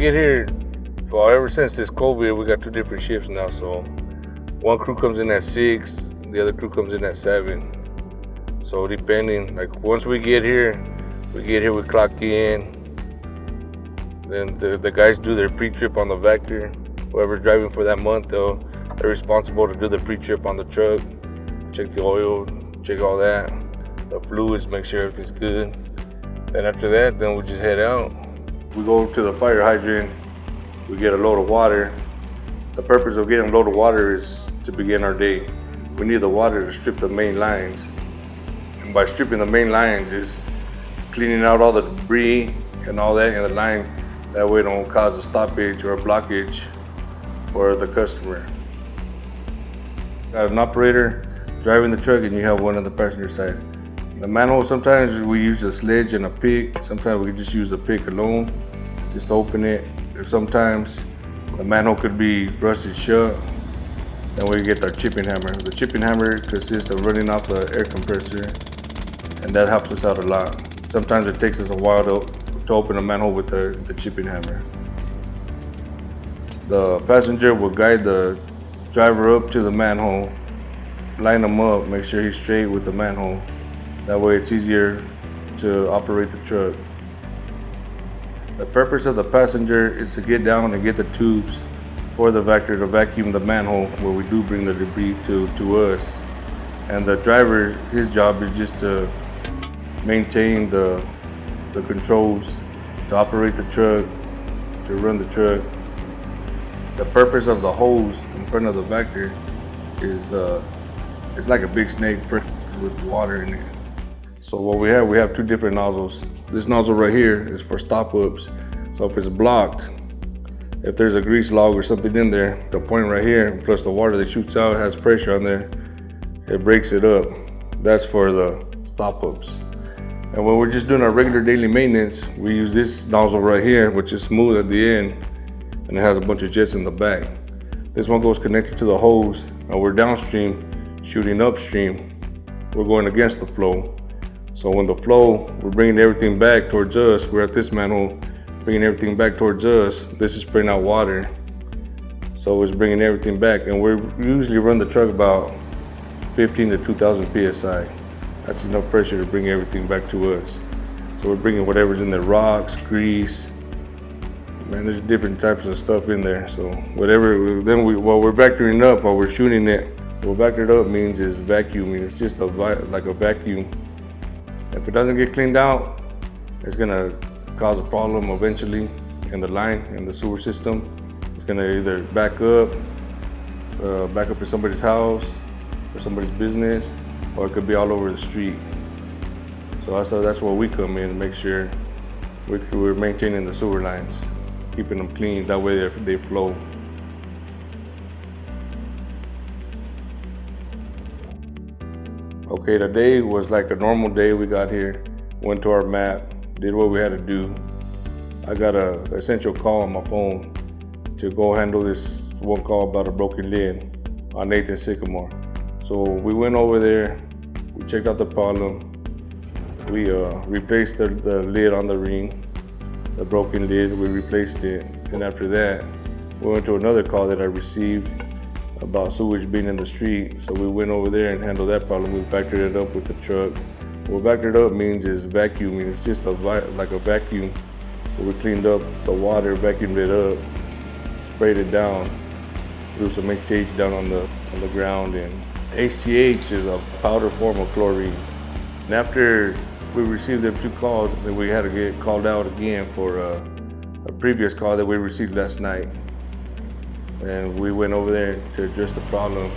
get here, well, ever since this COVID, we got 2 different shifts now. So one crew comes in at 6, the other crew comes in at 7. So depending, like once we get here, we clock in. Then the guys do their pre-trip on the Vactor. Whoever's driving for that month, they're responsible to do the pre-trip on the truck, check the oil, check all that, the fluids, make sure everything's good. Then after that, then we just head out. We go to the fire hydrant, we get a load of water. The purpose of getting a load of water is to begin our day. We need the water to strip the main lines. And by stripping the main lines is cleaning out all the debris and all that in the line. That way it don't cause a stoppage or a blockage for the customer. Got an operator driving the truck and you have one on the passenger side. The manhole, sometimes we use a sledge and a pick. Sometimes we can just use the pick alone, just to open it. Or sometimes the manhole could be rusted shut. Then we get our chipping hammer. The chipping hammer consists of running off the air compressor, and that helps us out a lot. Sometimes it takes us a while to open a manhole with the chipping hammer. The passenger will guide the driver up to the manhole, line him up, make sure he's straight with the manhole. That way it's easier to operate the truck. The purpose of the passenger is to get down and get the tubes for the Vactor to vacuum the manhole where we do bring the debris to us. And the driver, his job is just to maintain the controls, to operate the truck, to run the truck. The purpose of the hose in front of the Vactor is it's like a big snake with water in it. So what we have 2 different nozzles. This nozzle right here is for stop-ups. So if it's blocked, if there's a grease log or something in there, the point right here, plus the water that shoots out has pressure on there, it breaks it up. That's for the stop-ups. And when we're just doing our regular daily maintenance, we use this nozzle right here, which is smooth at the end, and it has a bunch of jets in the back. This one goes connected to the hose, and we're downstream, shooting upstream. We're going against the flow. So when the flow, we're bringing everything back towards us. We're at this manhole, bringing everything back towards us. This is spraying out water. So it's bringing everything back. And we usually run the truck about 15 to 2,000 PSI. That's enough pressure to bring everything back to us. So we're bringing whatever's in there, rocks, grease. Man, there's different types of stuff in there. So whatever, then while we're vectoring up, while we're shooting it, what vectored up means is vacuuming. It's just like a vacuum. If it doesn't get cleaned out, it's gonna cause a problem eventually in the line, in the sewer system. It's gonna either back up in somebody's house or somebody's business, or it could be all over the street. So that's where we come in and make sure we're maintaining the sewer lines, keeping them clean, that way they flow. Okay, today was like a normal day. We got here, went to our map, did what we had to do. I got an essential call on my phone to go handle this one call about a broken lid on Nathan Sycamore. So we went over there, we checked out the problem. We replaced the lid on the ring, the broken lid, we replaced it. And after that, we went to another call that I received about sewage being in the street. So we went over there and handled that problem. We vectored it up with the truck. What vectored up means is vacuuming. It's just like a vacuum. So we cleaned up the water, vacuumed it up, sprayed it down, threw some HTH down on the ground. And HTH is a powder form of chlorine. And after we received them 2 calls, then we had to get called out again for a previous call that we received last night. And we went over there to address the problem.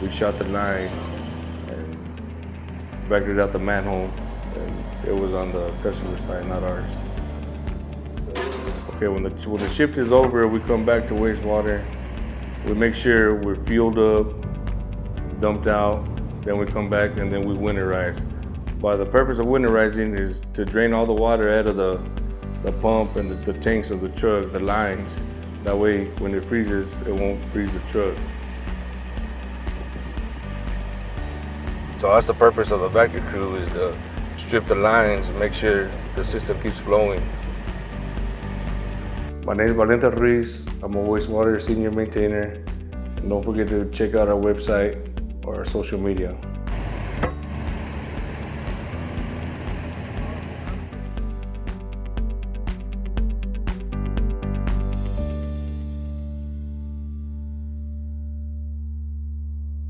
We shot the line and vectored out the manhole, and it was on the customer side, not ours. Okay, when the shift is over, we come back to wastewater. We make sure we're fueled up, dumped out, then we come back and then we winterize. But the purpose of winterizing is to drain all the water out of the pump and the tanks of the truck, the lines. That way, when it freezes, it won't freeze the truck. So that's the purpose of the Vactor crew, is to strip the lines and make sure the system keeps flowing. My name is Valente Ruiz. I'm a wastewater senior maintainer. And don't forget to check out our website or our social media.